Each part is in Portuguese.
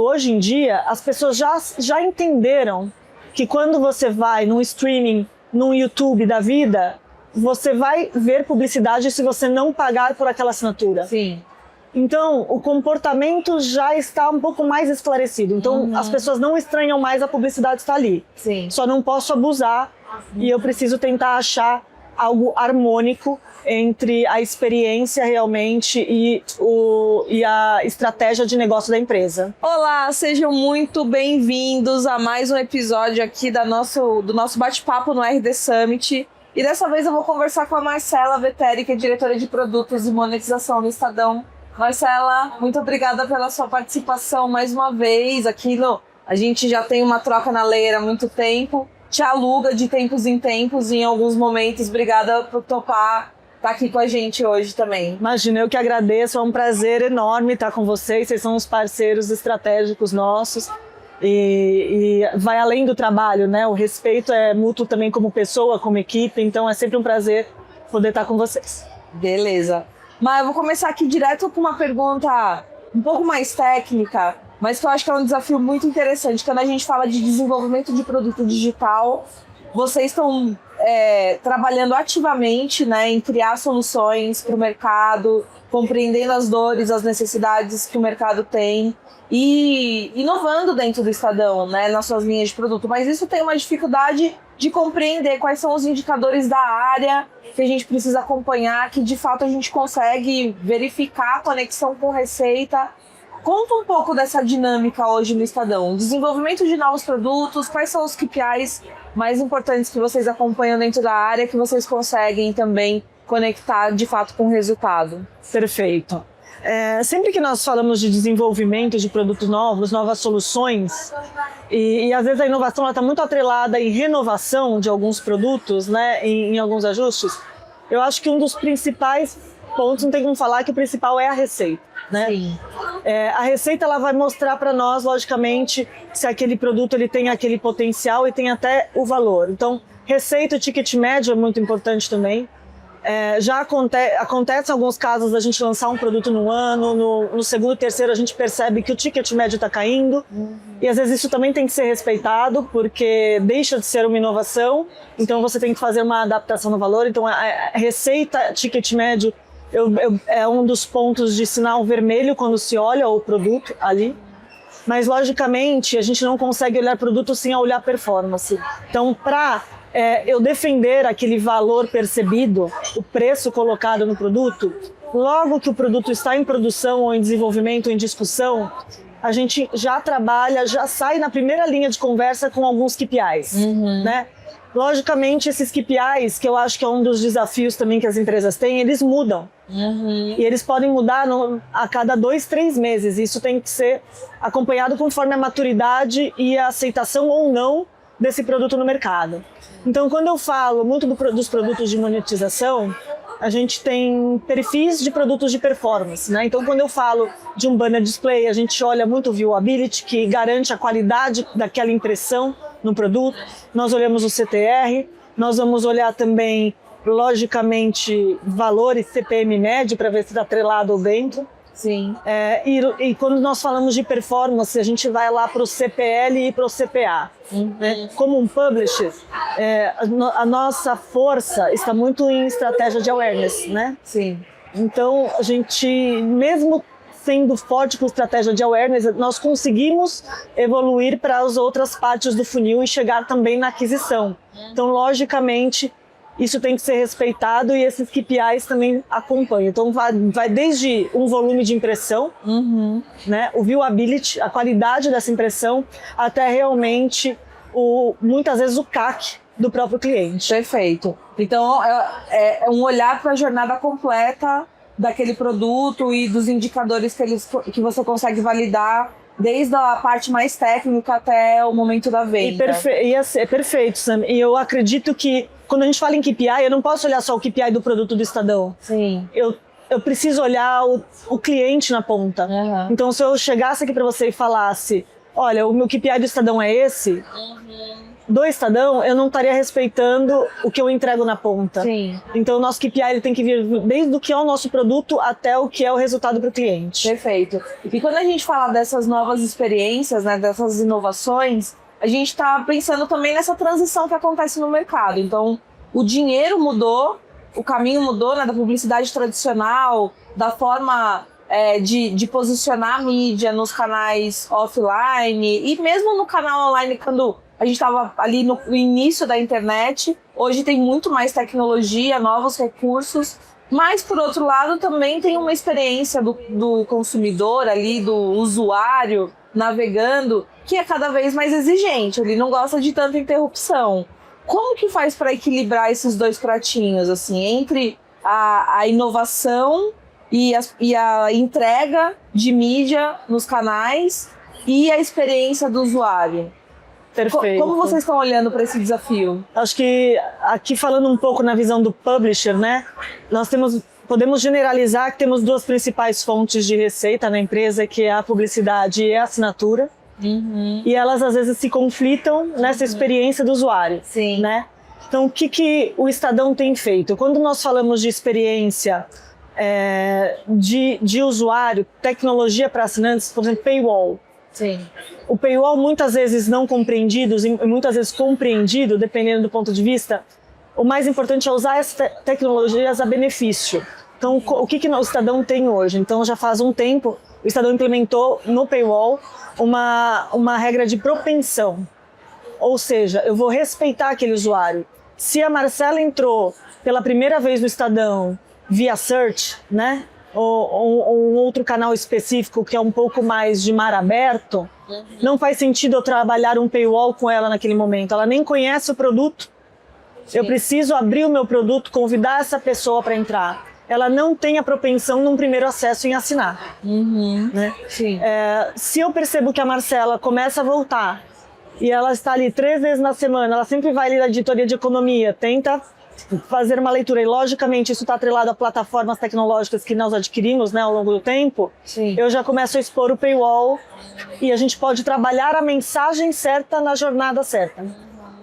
Hoje em dia, as pessoas já entenderam que quando você vai num streaming, num YouTube da vida, você vai ver publicidade se você não pagar por aquela assinatura. Sim. Então, o comportamento já está um pouco mais esclarecido. Então, as pessoas não estranham mais a publicidade estar ali. Sim. Só não posso abusar e eu preciso tentar achar algo harmônico entre a experiência realmente e a estratégia de negócio da empresa. Olá, sejam muito bem-vindos a mais um episódio aqui do nosso bate-papo no RD Summit. E dessa vez eu vou conversar com a Marcela Vetteri, que é diretora de produtos e monetização do Estadão. Marcela, muito obrigada pela sua participação mais uma vez aqui. A gente já tem uma troca na lei há muito tempo, te aluga de tempos em tempos em alguns momentos. Obrigada por topar estar aqui com a gente hoje também. Imagina, eu que agradeço, é um prazer enorme estar com vocês são os parceiros estratégicos nossos e vai além do trabalho, né? O respeito é mútuo também como pessoa, como equipe, então é sempre um prazer poder estar com vocês. Beleza. Mas eu vou começar aqui direto com uma pergunta um pouco mais técnica, mas que eu acho que é um desafio muito interessante. Quando a gente fala de desenvolvimento de produto digital, vocês estão trabalhando ativamente, né, em criar soluções para o mercado, compreendendo as dores, as necessidades que o mercado tem e inovando dentro do Estadão, né, nas suas linhas de produto. Mas isso tem uma dificuldade de compreender quais são os indicadores da área que a gente precisa acompanhar, que de fato a gente consegue verificar a conexão com receita. Conta um pouco dessa dinâmica hoje no Estadão. Desenvolvimento de novos produtos, quais são os KPIs mais importantes que vocês acompanham dentro da área, que vocês conseguem também conectar de fato com o resultado? Perfeito. Sempre que nós falamos de desenvolvimento de produtos novos, novas soluções, e às vezes a inovação está muito atrelada em renovação de alguns produtos, né, em alguns ajustes, eu acho que um dos principais pontos, não tem como falar que o principal é a receita. Né? Sim. A receita ela vai mostrar para nós, logicamente, se aquele produto ele tem aquele potencial e tem até o valor. Então, receita e ticket médio é muito importante também. Já acontece em alguns casos a gente lançar um produto no ano, no segundo e terceiro a gente percebe que o ticket médio está caindo. E às vezes isso também tem que ser respeitado, porque deixa de ser uma inovação, então você tem que fazer uma adaptação no valor. Então a receita, ticket médio, é um dos pontos de sinal vermelho quando se olha o produto ali. Mas logicamente a gente não consegue olhar produto sem olhar performance. Então para eu defender aquele valor percebido, o preço colocado no produto, logo que o produto está em produção ou em desenvolvimento ou em discussão, a gente já trabalha, já sai na primeira linha de conversa com alguns KPIs, né? Logicamente, esses KPIs, que eu acho que é um dos desafios também que as empresas têm, eles mudam. E eles podem mudar a cada 2, 3 meses. Isso tem que ser acompanhado conforme a maturidade e a aceitação ou não desse produto no mercado. Então, quando eu falo muito dos produtos de monetização, a gente tem perfis de produtos de performance, né? Então, quando eu falo de um banner display, a gente olha muito o viewability, que garante a qualidade daquela impressão no produto. Nós olhamos o CTR, nós vamos olhar também, logicamente, valores CPM médio para ver se está atrelado dentro. Sim. E quando nós falamos de performance, a gente vai lá para o CPL e para o CPA. Né? Como um publisher, a nossa força está muito em estratégia de awareness, né? Sim. Então, a gente, mesmo sendo forte com estratégia de awareness, nós conseguimos evoluir para as outras partes do funil e chegar também na aquisição. Então, logicamente, isso tem que ser respeitado e esses KPIs também acompanham. Então vai desde um volume de impressão, né, o viewability, a qualidade dessa impressão, até realmente muitas vezes o CAC do próprio cliente. Perfeito. Então é um olhar para a jornada completa daquele produto e dos indicadores que você consegue validar, desde a parte mais técnica até o momento da venda. É perfeito, Sam. E eu acredito que quando a gente fala em KPI, eu não posso olhar só o KPI do produto do Estadão. Sim. Eu preciso olhar o cliente na ponta. Então, se eu chegasse aqui para você e falasse, olha, o meu KPI do Estadão é esse, do Estadão, eu não estaria respeitando o que eu entrego na ponta. Sim. Então, o nosso KPI ele tem que vir desde o que é o nosso produto até o que é o resultado para o cliente. Perfeito. E quando a gente fala dessas novas experiências, né, dessas inovações, a gente está pensando também nessa transição que acontece no mercado. Então, o dinheiro mudou, o caminho mudou, né, da publicidade tradicional, da forma de posicionar a mídia nos canais offline e mesmo no canal online, quando a gente estava ali no início da internet. Hoje tem muito mais tecnologia, novos recursos, mas, por outro lado, também tem uma experiência do consumidor ali, do usuário navegando, que é cada vez mais exigente, ele não gosta de tanta interrupção. Como que faz para equilibrar esses dois pratinhos, assim, entre a inovação e a entrega de mídia nos canais e a experiência do usuário? Perfeito. Como vocês estão olhando para esse desafio? Acho que aqui falando um pouco na visão do publisher, né? Podemos generalizar que temos duas principais fontes de receita na empresa, que é a publicidade e a assinatura. Uhum. E elas às vezes se conflitam nessa experiência do usuário. Sim. Né? Então, o que o Estadão tem feito? Quando nós falamos de experiência de usuário, tecnologia para assinantes, por exemplo, paywall. Sim. O paywall muitas vezes não compreendido e muitas vezes compreendido, dependendo do ponto de vista, o mais importante é usar essas tecnologias a benefício. Então, o que o Estadão tem hoje? Então, já faz um tempo, o Estadão implementou no paywall uma regra de propensão. Ou seja, eu vou respeitar aquele usuário. Se a Marcela entrou pela primeira vez no Estadão via search, né? Ou um outro canal específico que é um pouco mais de mar aberto, não faz sentido eu trabalhar um paywall com ela naquele momento. Ela nem conhece o produto. Sim. Eu preciso abrir o meu produto, convidar essa pessoa para entrar. Ela não tem a propensão num primeiro acesso em assinar. Uhum. Né? Sim. Se eu percebo que a Marcela começa a voltar e ela está ali 3 vezes na semana, ela sempre vai ali na editoria de economia, tenta fazer uma leitura, e logicamente isso está atrelado a plataformas tecnológicas que nós adquirimos, né, ao longo do tempo. Sim. Eu já começo a expor o paywall e a gente pode trabalhar a mensagem certa na jornada certa.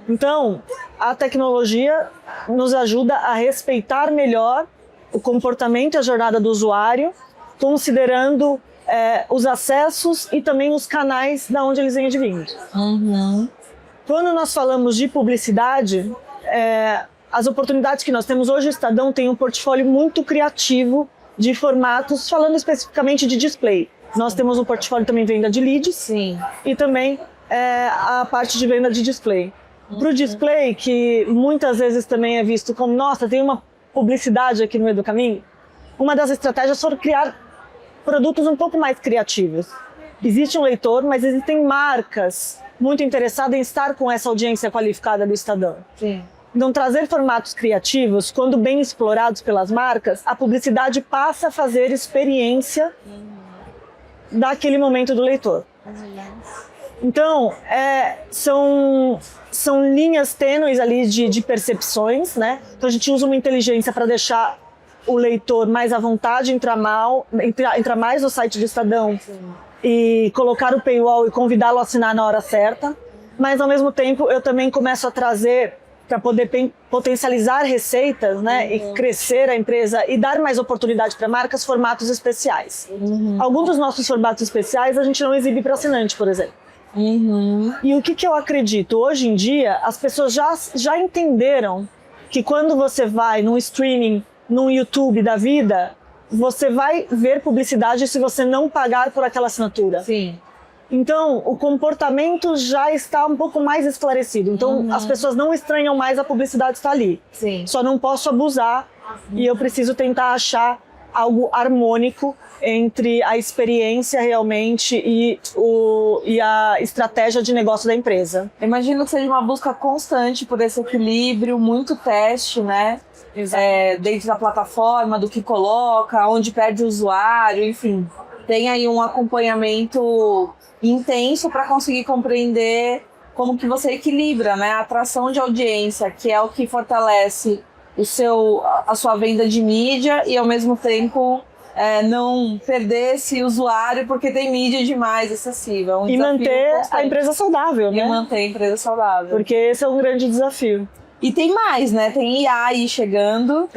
Então, a tecnologia nos ajuda a respeitar melhor o comportamento e a jornada do usuário, considerando os acessos e também os canais da onde eles vêm advindo. Uhum. Quando nós falamos de publicidade, as oportunidades que nós temos hoje, o Estadão tem um portfólio muito criativo de formatos, falando especificamente de display. Nós temos um portfólio também venda de leads. Sim. E também a parte de venda de display. Para o display, que muitas vezes também é visto como, nossa, tem uma publicidade aqui no meio do caminho, uma das estratégias foi criar produtos um pouco mais criativos. Existe um leitor, mas existem marcas muito interessadas em estar com essa audiência qualificada do Estadão. Sim. Então, trazer formatos criativos, quando bem explorados pelas marcas, a publicidade passa a fazer experiência daquele momento do leitor. Então, são linhas tênues ali de percepções, né? Então, a gente usa uma inteligência para deixar o leitor mais à vontade, entrar mais no site do Estadão. Sim. E colocar o paywall e convidá-lo a assinar na hora certa. Mas, ao mesmo tempo, eu também começo a trazer, para poder potencializar receitas, né, e crescer a empresa e dar mais oportunidade para marcas, formatos especiais. Uhum. Alguns dos nossos formatos especiais a gente não exibe para assinante, por exemplo. Uhum. E o que eu acredito? Hoje em dia, as pessoas já entenderam que quando você vai num streaming, num YouTube da vida, você vai ver publicidade se você não pagar por aquela assinatura. Sim. Então, o comportamento já está um pouco mais esclarecido. Então, as pessoas não estranham mais a publicidade estar ali. Sim. Só não posso abusar e eu preciso tentar achar algo harmônico entre a experiência realmente e a estratégia de negócio da empresa. Imagino que seja uma busca constante por esse equilíbrio, muito teste, né? Dentro da plataforma, do que coloca, onde perde o usuário, enfim. Tem aí um acompanhamento intenso para conseguir compreender como que você equilibra, né, a atração de audiência, que é o que fortalece a sua venda de mídia e ao mesmo tempo não perder esse usuário porque tem mídia demais excessiva. É um E desafio manter a constante. empresa saudável, E né? manter a empresa saudável. Porque esse é um grande desafio. E tem mais, né? Tem IA aí chegando.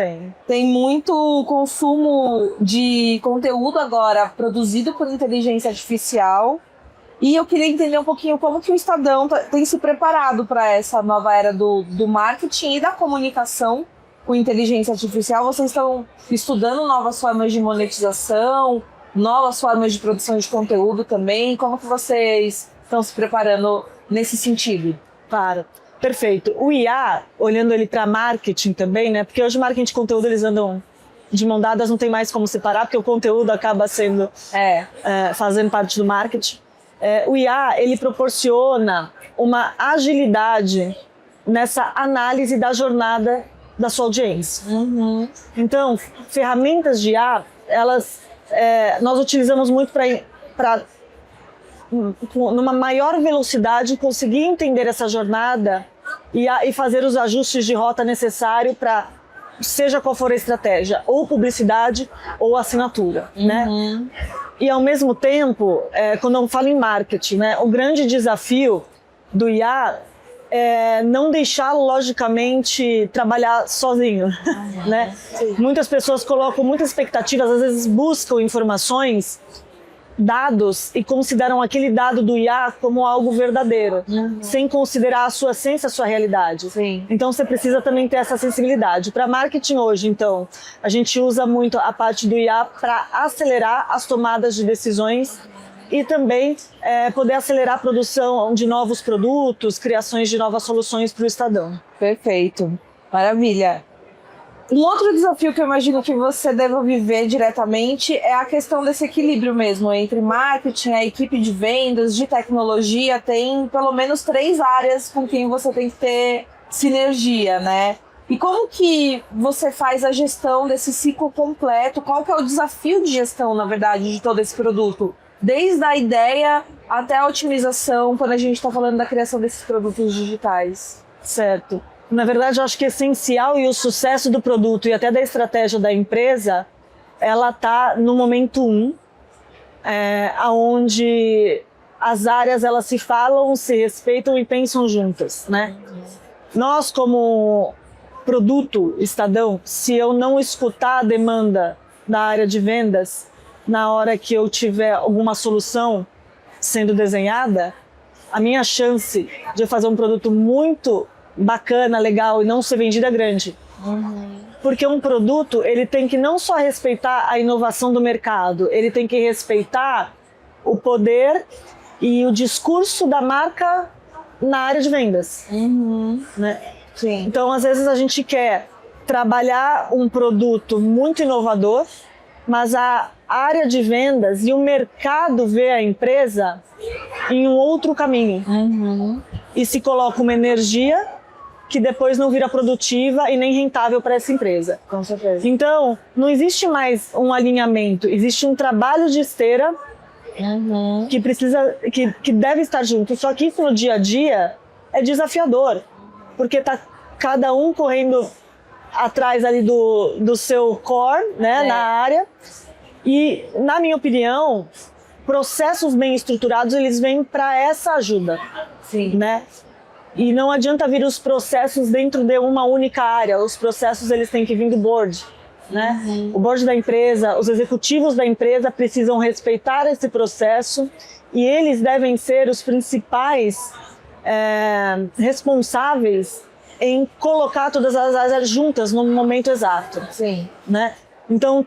Tem muito consumo de conteúdo agora produzido por inteligência artificial. E eu queria entender um pouquinho como que o Estadão tem se preparado para essa nova era do marketing e da comunicação com inteligência artificial. Vocês estão estudando novas formas de monetização, novas formas de produção de conteúdo também. Como que vocês estão se preparando nesse sentido? Claro. Perfeito. O IA, olhando ele para marketing também, né? Porque hoje marketing e conteúdo eles andam de mão dadas, não tem mais como separar, porque o conteúdo acaba sendo fazendo parte do marketing. O IA, ele proporciona uma agilidade nessa análise da jornada da sua audiência. Então, ferramentas de IA, nós utilizamos muito para numa maior velocidade, conseguir entender essa jornada e fazer os ajustes de rota necessários para, seja qual for a estratégia, ou publicidade ou assinatura, né? E ao mesmo tempo, quando eu falo em marketing, né, o grande desafio do IA é não deixar, logicamente, trabalhar sozinho, né? Muitas pessoas colocam muitas expectativas, às vezes buscam informações, dados, e consideram aquele dado do IA como algo verdadeiro, sem considerar a sua essência, a sua realidade. Então você precisa também ter essa sensibilidade. Para marketing hoje, então, a gente usa muito a parte do IA para acelerar as tomadas de decisões e também poder acelerar a produção de novos produtos, criações de novas soluções para o Estadão. Perfeito, maravilha. Um outro desafio que eu imagino que você deva viver diretamente é a questão desse equilíbrio mesmo entre marketing, a equipe de vendas, de tecnologia. Tem pelo menos 3 áreas com quem você tem que ter sinergia, né? E como que você faz a gestão desse ciclo completo? Qual que é o desafio de gestão, na verdade, de todo esse produto? Desde a ideia até a otimização, quando a gente está falando da criação desses produtos digitais. Certo. Na verdade, eu acho que é essencial, e o sucesso do produto e até da estratégia da empresa, ela está no momento 1, onde as áreas elas se falam, se respeitam e pensam juntas, né? Nós, como produto Estadão, se eu não escutar a demanda da área de vendas, na hora que eu tiver alguma solução sendo desenhada, a minha chance de fazer um produto muito bacana, legal e não ser vendido é grande. Porque um produto, ele tem que não só respeitar a inovação do mercado, ele tem que respeitar o poder e o discurso da marca na área de vendas. Né? Então, às vezes a gente quer trabalhar um produto muito inovador, mas a área de vendas e o mercado vê a empresa em um outro caminho. E se coloca uma energia que depois não vira produtiva e nem rentável para essa empresa. Com certeza. Então, não existe mais um alinhamento, existe um trabalho de esteira que precisa, que deve estar junto. Só que isso no dia a dia é desafiador, porque tá cada um correndo atrás ali do seu core, né, na área. E, na minha opinião, processos bem estruturados, eles vêm para essa ajuda. Né? E não adianta vir os processos dentro de uma única área. Os processos eles têm que vir do board, né? O board da empresa, os executivos da empresa precisam respeitar esse processo e eles devem ser os principais responsáveis em colocar todas as áreas juntas no momento exato. Né? Então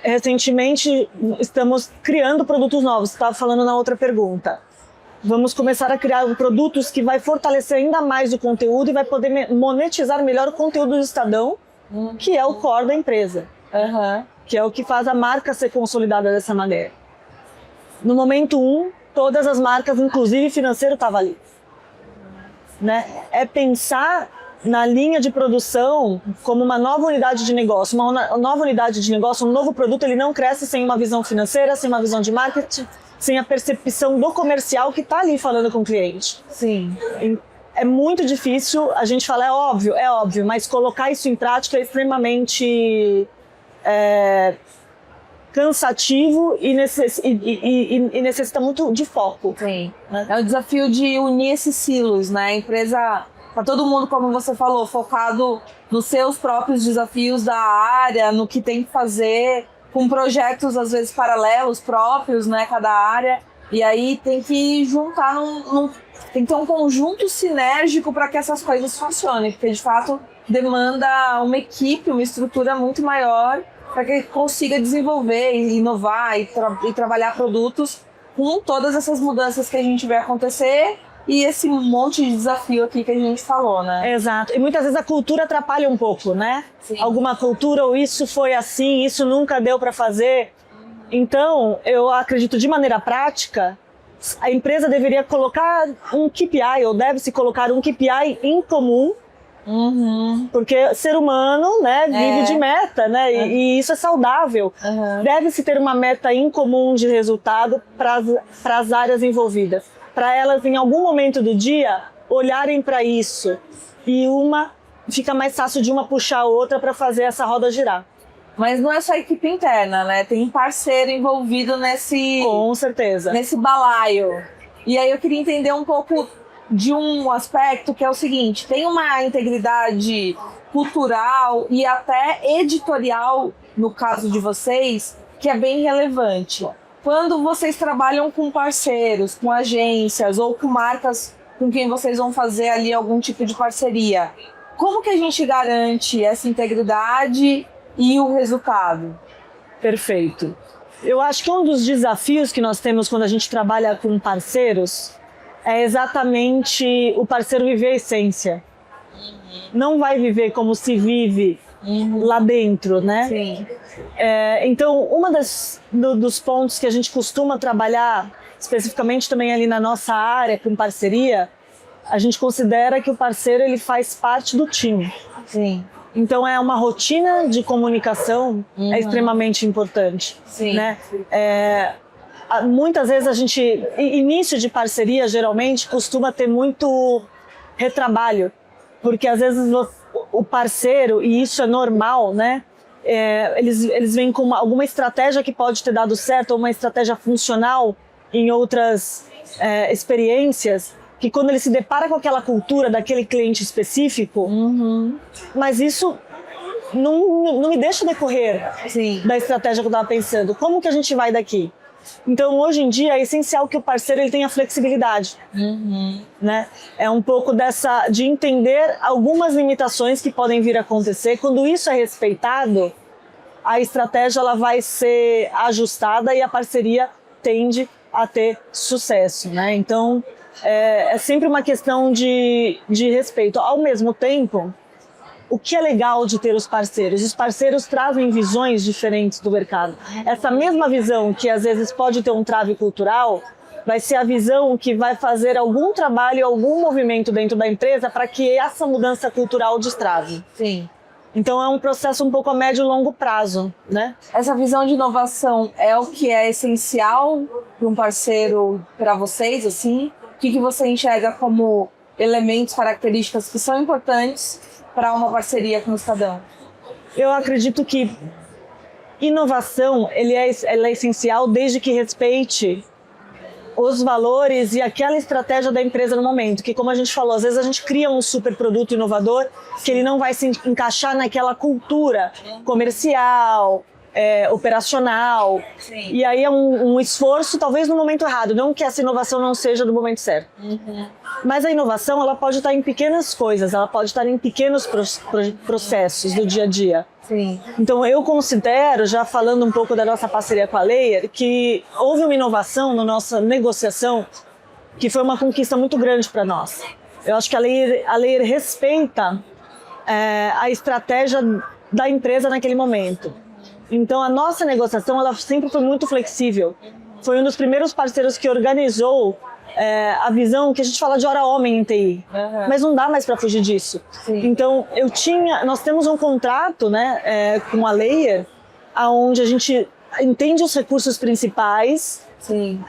recentemente estamos criando produtos novos. Você estava falando na outra pergunta. Vamos começar a criar produtos que vai fortalecer ainda mais o conteúdo e vai poder monetizar melhor o conteúdo do Estadão, que é o core da empresa, que é o que faz a marca ser consolidada dessa maneira. No momento 1, todas as marcas, inclusive financeiro, estavam ali. Né? É pensar na linha de produção como uma nova unidade de negócio. Uma nova unidade de negócio, um novo produto, ele não cresce sem uma visão financeira, sem uma visão de marketing, sem a percepção do comercial que está ali falando com o cliente. É muito difícil, a gente fala, é óbvio, mas colocar isso em prática é extremamente cansativo e necessita muito de foco. Sim. Né? É o desafio de unir esses silos, né? A empresa, para todo mundo, como você falou, focado nos seus próprios desafios da área, no que tem que fazer, com projetos às vezes paralelos próprios, né? Cada área. E aí tem que juntar tem que ter um conjunto sinérgico para que essas coisas funcionem, porque de fato demanda uma equipe, uma estrutura muito maior para que consiga desenvolver, inovar e trabalhar produtos com todas essas mudanças que a gente vê acontecer e esse monte de desafio aqui que a gente falou, né? Exato. E muitas vezes a cultura atrapalha um pouco, né? Sim. Alguma cultura, ou isso foi assim, isso nunca deu para fazer. Então, eu acredito de maneira prática, a empresa deveria colocar um KPI, ou deve-se colocar um KPI em comum, porque ser humano, né, vive de meta, né, e isso é saudável. Deve-se ter uma meta em comum de resultado para as áreas envolvidas, para elas em algum momento do dia olharem para isso e fica mais fácil de uma puxar a outra para fazer essa roda girar. Mas não é só a equipe interna, né? Tem parceiro envolvido Com certeza. nesse balaio. E aí eu queria entender um pouco de um aspecto que é o seguinte: tem uma integridade cultural e até editorial, no caso de vocês, que é bem relevante. Quando vocês trabalham com parceiros, com agências ou com marcas com quem vocês vão fazer ali algum tipo de parceria, como que a gente garante essa integridade e o resultado? Perfeito. Eu acho que um dos desafios que nós temos quando a gente trabalha com parceiros é exatamente o parceiro viver a essência. Não vai viver como se vive lá dentro, né? Sim. Então, dos pontos que a gente costuma trabalhar, especificamente também ali na nossa área com parceria, a gente considera que o parceiro ele faz parte do time. Sim. Então é uma rotina de comunicação é extremamente importante. Sim. Né? Muitas vezes início de parceria geralmente costuma ter muito retrabalho, porque às vezes o parceiro, e isso é normal, né? Eles vêm com alguma estratégia que pode ter dado certo, ou uma estratégia funcional em outras experiências, que quando ele se depara com aquela cultura daquele cliente específico, mas isso não me deixa decorrer da estratégia que eu estava pensando. Como que a gente vai daqui? Então, hoje em dia, é essencial que o parceiro ele tenha flexibilidade. Né? É um pouco de entender algumas limitações que podem vir a acontecer. Quando isso é respeitado, a estratégia ela vai ser ajustada e a parceria tende a ter sucesso. Né? Então, é sempre uma questão de respeito. Ao mesmo tempo, o que é legal de ter os parceiros? Os parceiros trazem visões diferentes do mercado. Essa mesma visão que às vezes pode ter um trave cultural, vai ser a visão que vai fazer algum trabalho, algum movimento dentro da empresa para que essa mudança cultural destrave. Sim. Então é um processo um pouco a médio e longo prazo, né? Essa visão de inovação é o que é essencial para um parceiro, para vocês, assim? O que você enxerga como elementos, características que são importantes para uma parceria com o Estadão? Eu acredito que inovação ela é essencial desde que respeite os valores e aquela estratégia da empresa no momento. Que, como a gente falou, às vezes a gente cria um super produto inovador que ele não vai se encaixar naquela cultura comercial, operacional. Sim. E aí é um esforço, talvez no momento errado. Não que essa inovação não seja do momento certo. Mas a inovação ela pode estar em pequenas coisas, ela pode estar em pequenos processos do dia a dia. Sim. Então eu considero, já falando um pouco da nossa parceria com a Layer, que houve uma inovação na nossa negociação que foi uma conquista muito grande para nós. Eu acho que a Layer respeita a estratégia da empresa naquele momento. Então a nossa negociação ela sempre foi muito flexível. Foi um dos primeiros parceiros que organizou a visão que a gente fala de hora homem em TI, mas não dá mais para fugir disso. Sim. Então nós temos um contrato, né, com a Layer, onde a gente entende os recursos principais, Sim.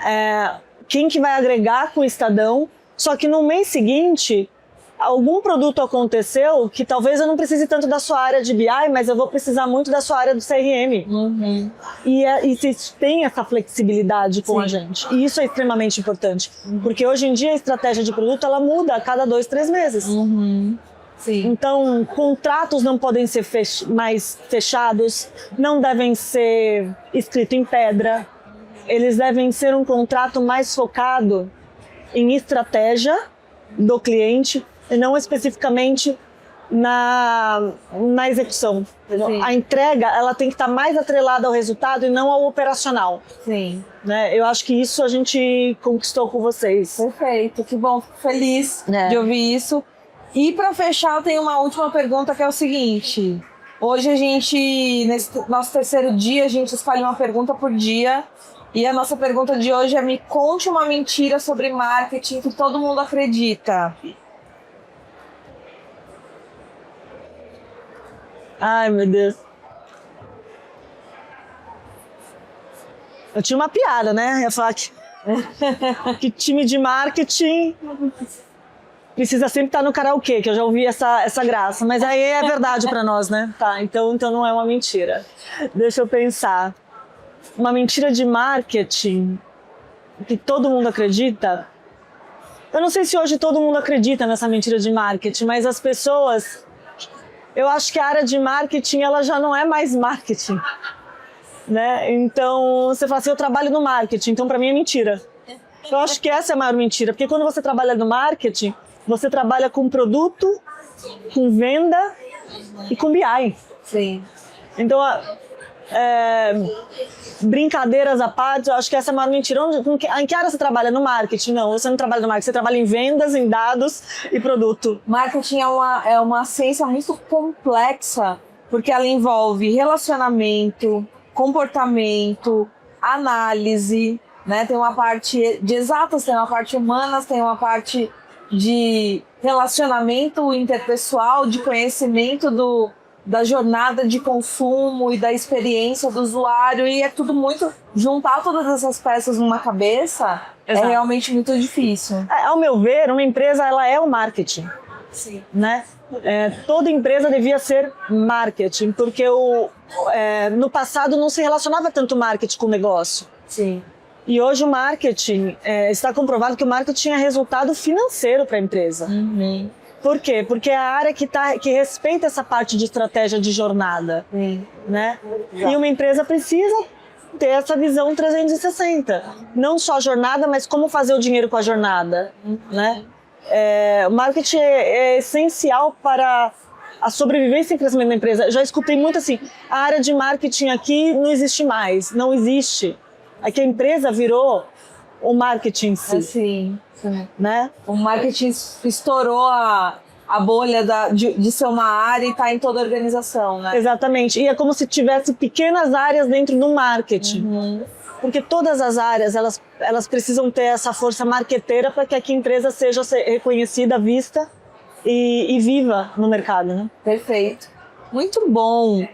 quem que vai agregar com o Estadão, só que no mês seguinte algum produto aconteceu que talvez eu não precise tanto da sua área de BI, mas eu vou precisar muito da sua área do CRM. E vocês têm essa flexibilidade com a gente. E isso é extremamente importante. Porque hoje em dia a estratégia de produto ela muda a cada 2, 3 meses. Sim. Então, contratos não podem ser mais fechados, não devem ser escritos em pedra. Eles devem ser um contrato mais focado em estratégia do cliente e não especificamente na execução. Sim. A entrega ela tem que estar mais atrelada ao resultado e não ao operacional. Sim. Né? Eu acho que isso a gente conquistou com vocês. Perfeito, que bom, fico feliz de ouvir isso. E para fechar, eu tenho uma última pergunta que é o seguinte. Hoje a gente, nesse nosso terceiro dia, a gente escolhe uma pergunta por dia. E a nossa pergunta de hoje é: me conte uma mentira sobre marketing que todo mundo acredita. Ai, meu Deus. Eu tinha uma piada, né? Eu ia falar que time de marketing precisa sempre estar no karaokê, que eu já ouvi essa graça. Mas aí é verdade pra nós, né? Tá, então não é uma mentira. Deixa eu pensar. Uma mentira de marketing que todo mundo acredita. Eu não sei se hoje todo mundo acredita nessa mentira de marketing, mas as pessoas... Eu acho que a área de marketing ela já não é mais marketing. Né? Então, você fala assim, eu trabalho no marketing, então pra mim é mentira. Eu acho que essa é a maior mentira, porque quando você trabalha no marketing, você trabalha com produto, com venda e com BI. Sim. Então, brincadeiras à parte, eu acho que essa é a maior mentira. Em que área você trabalha? No marketing? Não, você não trabalha no marketing, você trabalha em vendas, em dados e produto. Marketing é uma ciência muito complexa, porque ela envolve relacionamento, comportamento, análise, né? Tem uma parte de exatas, tem uma parte humanas, tem uma parte de relacionamento interpessoal, de conhecimento da jornada de consumo e da experiência do usuário, e é tudo muito... Juntar todas essas peças numa cabeça é realmente muito difícil. Ao meu ver, uma empresa ela é o marketing. Sim. Né? Toda empresa devia ser marketing, porque no passado não se relacionava tanto marketing com negócio. Sim. E hoje o marketing, está comprovado que o marketing é resultado financeiro para a empresa. Por quê? Porque é a área que respeita essa parte de estratégia de jornada. Né? E uma empresa precisa ter essa visão 360. Não só a jornada, mas como fazer o dinheiro com a jornada. Né? O marketing é essencial para a sobrevivência e crescimento da empresa. Já escutei muito assim, a área de marketing aqui não existe mais. Não existe. Aqui a empresa virou o marketing em si. Sim. Né? O marketing estourou a bolha de ser uma área e está em toda a organização, né? Exatamente. E é como se tivesse pequenas áreas dentro do marketing. Porque todas as áreas, elas precisam ter essa força marqueteira para que a empresa seja reconhecida, vista e viva no mercado, né? Perfeito. Muito bom.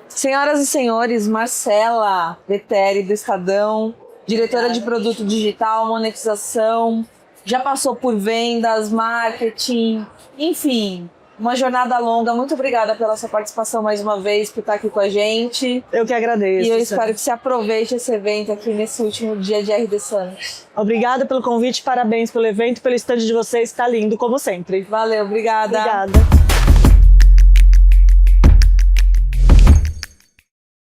Senhoras e senhores, Marcela Veteri, do Estadão, diretora de produto digital, monetização, já passou por vendas, marketing, enfim, uma jornada longa. Muito obrigada pela sua participação mais uma vez, por estar aqui com a gente. Eu que agradeço. E eu espero que você aproveite esse evento aqui nesse último dia de RD Summit. Obrigada pelo convite, parabéns pelo evento, pelo stand de vocês, está lindo, como sempre. Valeu, obrigada. Obrigada.